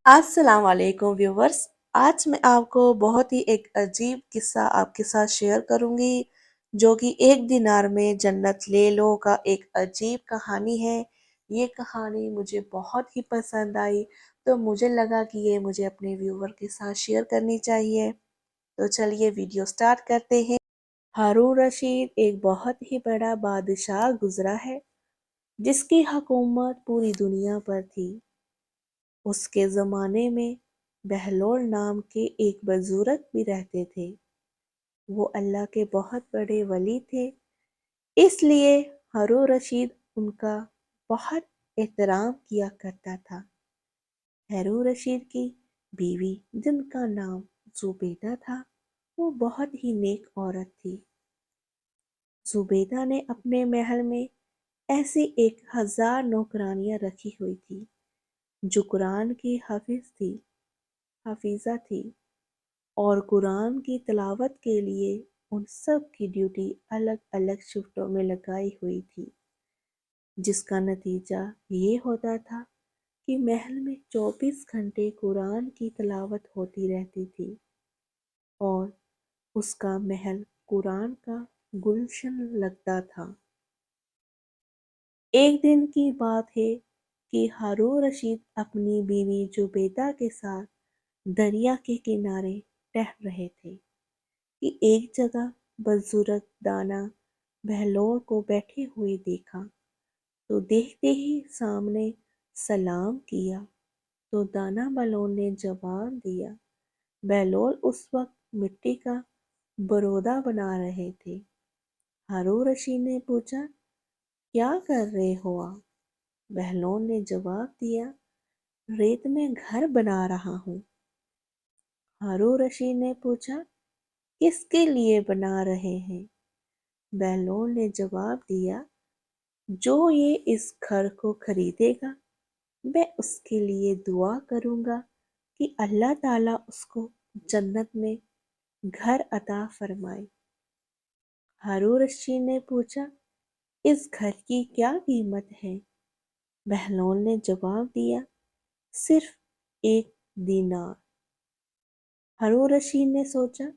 अस्सलाम वालेकुम व्यूवर्स। आज मैं आपको बहुत ही एक अजीब किस्सा आपके साथ शेयर करूंगी जो कि एक दिनार में जन्नत ले लो का एक अजीब कहानी है। ये कहानी मुझे बहुत ही पसंद आई, तो मुझे लगा कि ये मुझे अपने व्यूवर के साथ शेयर करनी चाहिए। तो चलिए वीडियो स्टार्ट करते हैं। हारून रशीद एक बहुत ही बड़ा बादशाह गुजरा है जिसकी हुकूमत पूरी दुनिया पर थी। उसके ज़माने में बहलोल नाम के एक बुजुर्ग भी रहते थे। वो अल्लाह के बहुत बड़े वली थे, इसलिए हारून रशीद उनका बहुत एहतराम किया करता था। हारून रशीद की बीवी, जिनका नाम जुबैदा था, वो बहुत ही नेक औरत थी। जुबैदा ने अपने महल में ऐसी 1000 नौकरानियां रखी हुई थी जो कुरान की हाफिजा थी और कुरान की तिलावत के लिए उन सब की ड्यूटी अलग अलग शिफ्टों में लगाई हुई थी, जिसका नतीजा ये होता था कि महल में 24 घंटे कुरान की तिलावत होती रहती थी और उसका महल कुरान का गुलशन लगता था। एक दिन की बात है कि हारून रशीद अपनी बीवी जुबैदा के साथ दरिया के किनारे टहल रहे थे कि एक जगह बुजुर्ग दाना बहलोल को बैठे हुए देखा। तो देखते ही सामने सलाम किया तो दाना बहलोल ने जवाब दिया। बहलोल उस वक्त मिट्टी का बरोदा बना रहे थे। हारून रशीद ने पूछा, क्या कर रहे हो आप? बहलोल ने जवाब दिया, रेत में घर बना रहा हूँ। हारून रशीद ने पूछा, किसके लिए बना रहे हैं? बहलोल ने जवाब दिया, जो ये इस घर को खरीदेगा मैं उसके लिए दुआ करूंगा कि अल्लाह ताला उसको जन्नत में घर अता फरमाए। हारून रशीद ने पूछा, इस घर की क्या कीमत है? बहलोल ने जवाब दिया, सिर्फ 1 दीनार। हारून रशीद ने सोचा,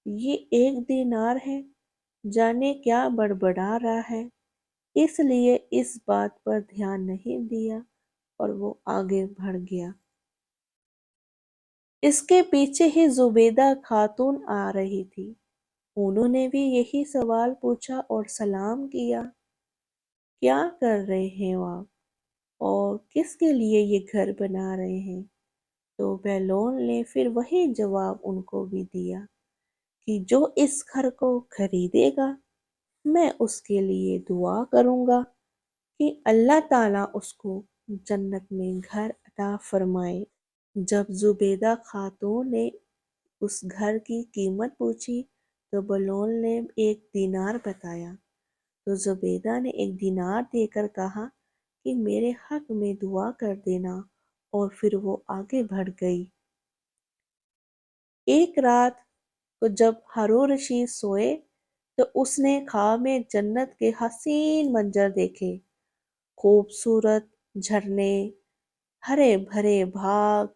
ये 1 दीनार है, जाने क्या बड़बड़ा रहा है, इसलिए इस बात पर ध्यान नहीं दिया और वो आगे बढ़ गया। इसके पीछे ही जुबैदा खातून आ रही थी। उन्होंने भी यही सवाल पूछा और सलाम किया, क्या कर रहे हैं आप और किसके लिए ये घर बना रहे हैं? तो बहलोल ने फिर वही जवाब उनको भी दिया कि जो इस घर को खरीदेगा मैं उसके लिए दुआ करूंगा कि अल्लाह ताला उसको जन्नत में घर अता फरमाए। जब जुबैदा खातून ने उस घर की कीमत पूछी तो बहलोल ने 1 दीनार बताया। तो जुबैदा ने 1 दीनार देकर कहा कि मेरे हक में दुआ कर देना, और फिर वो आगे बढ़ गई। एक रात को जब हारून रशीद सोए तो उसने ख्वाब में जन्नत के हसीन मंजर देखे। खूबसूरत झरने, हरे भरे बाग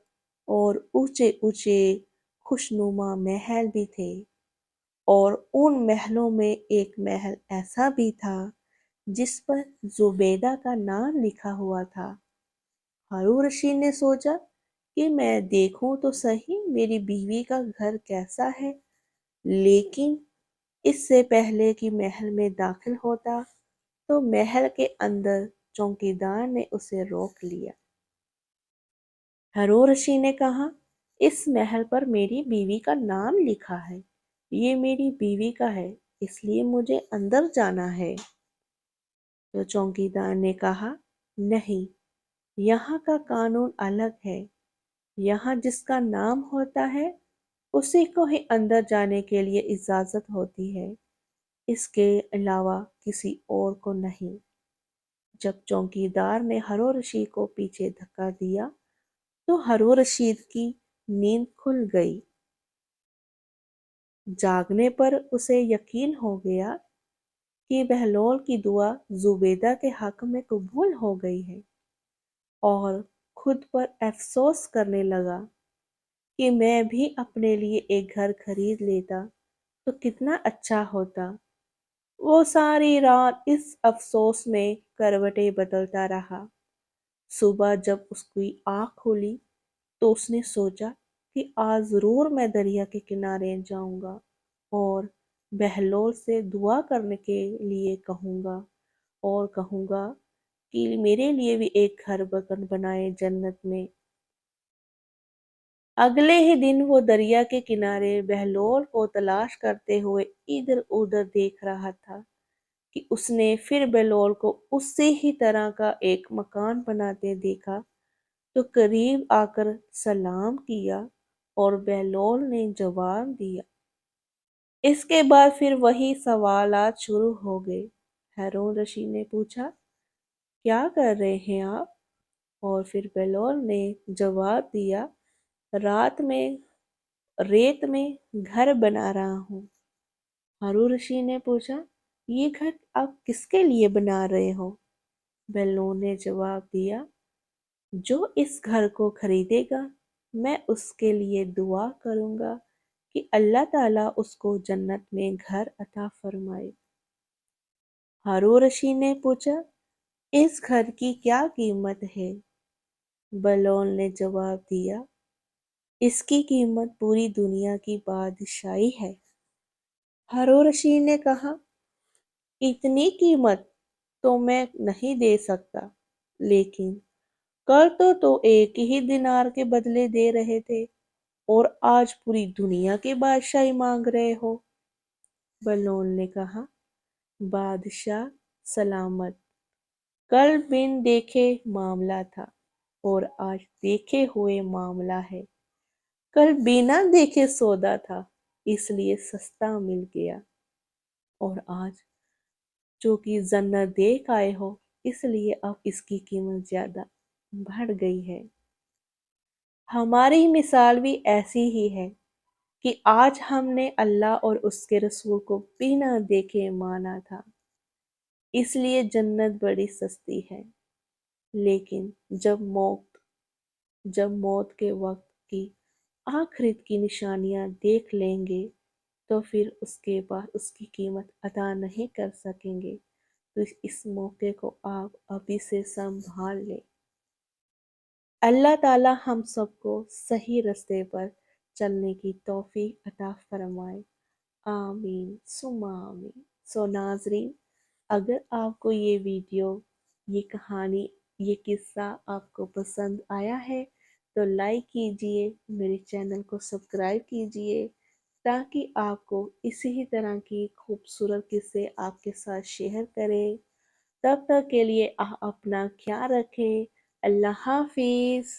और ऊंचे ऊंचे खुशनुमा महल भी थे। और उन महलों में एक महल ऐसा भी था जिस पर जुबैदा का नाम लिखा हुआ था। हारून रशीद ने सोचा कि मैं देखूं तो सही मेरी बीवी का घर कैसा है, लेकिन इससे पहले कि महल में दाखिल होता तो महल के अंदर चौकीदार ने उसे रोक लिया। हारून रशीद ने कहा, इस महल पर मेरी बीवी का नाम लिखा है, ये मेरी बीवी का है, इसलिए मुझे अंदर जाना है। तो चौकीदार ने कहा, नहीं, यहाँ का कानून अलग है, यहाँ जिसका नाम होता है उसी को ही अंदर जाने के लिए इजाजत होती है, इसके अलावा किसी और को नहीं। जब चौकीदार ने हारून रशीद को पीछे धक्का दिया तो हारून रशीद की नींद खुल गई। जागने पर उसे यकीन हो गया कि बहलोल की दुआ जुबैदा के हक में कबूल हो गई है और खुद पर अफसोस करने लगा कि मैं भी अपने लिए एक घर खरीद लेता तो कितना अच्छा होता। वो सारी रात इस अफसोस में करवटें बदलता रहा। सुबह जब उसकी आँख खुली तो उसने सोचा कि आज ज़रूर मैं दरिया के किनारे जाऊंगा और बहलोल से दुआ करने के लिए कहूँगा और कहूँगा कि मेरे लिए भी एक घर बगन बनाए जन्नत में। अगले ही दिन वो दरिया के किनारे बहलोल को तलाश करते हुए इधर उधर देख रहा था कि उसने फिर बहलोल को उसी ही तरह का एक मकान बनाते देखा। तो करीब आकर सलाम किया और बहलोल ने जवाब दिया। इसके बाद फिर वही सवालात शुरू हो गए। हारून रशीद ने पूछा, क्या कर रहे हैं आप? और फिर बहलोल ने जवाब दिया, रात में रेत में घर बना रहा हूँ। हारून रशीद ने पूछा, ये घर आप किसके लिए बना रहे हो? बहलोल ने जवाब दिया, जो इस घर को खरीदेगा मैं उसके लिए दुआ करूंगा कि अल्लाह ताला उसको जन्नत में घर अता फरमाए। हारून रशीद ने पूछा, इस घर की क्या कीमत है? बलौल ने जवाब दिया, इसकी कीमत पूरी दुनिया की बादशाही है। हारून रशीद ने कहा, इतनी कीमत तो मैं नहीं दे सकता, लेकिन कल तो एक ही दिनार के बदले दे रहे थे और आज पूरी दुनिया की बादशाही मांग रहे हो। बलून ने कहा, बादशाह सलामत, कल बिन देखे मामला था और आज देखे हुए मामला है। कल बिना देखे सौदा था, इसलिए सस्ता मिल गया, और आज जो कि जन्नत देख आए हो, इसलिए अब इसकी कीमत ज्यादा बढ़ गई है। हमारी मिसाल भी ऐसी ही है कि आज हमने अल्लाह और उसके रसूल को बिना देखे माना था, इसलिए जन्नत बड़ी सस्ती है। लेकिन जब मौत के वक्त की आखिरत की निशानियां देख लेंगे तो फिर उसके बाद उसकी कीमत अदा नहीं कर सकेंगे। तो इस मौके को आप अभी से संभाल लें। अल्लाह ताला हम सबको सही रास्ते पर चलने की तौफीक अता फरमाए। आमीन सुमा आमीन। सो नाजरीन, अगर आपको ये वीडियो, ये कहानी, ये किस्सा आपको पसंद आया है तो लाइक कीजिए, मेरे चैनल को सब्सक्राइब कीजिए ताकि आपको इसी ही तरह की खूबसूरत किस्से आपके साथ शेयर करें। तब तक के लिए आप अपना ख्याल रखें। अल्लाह हाफिज़।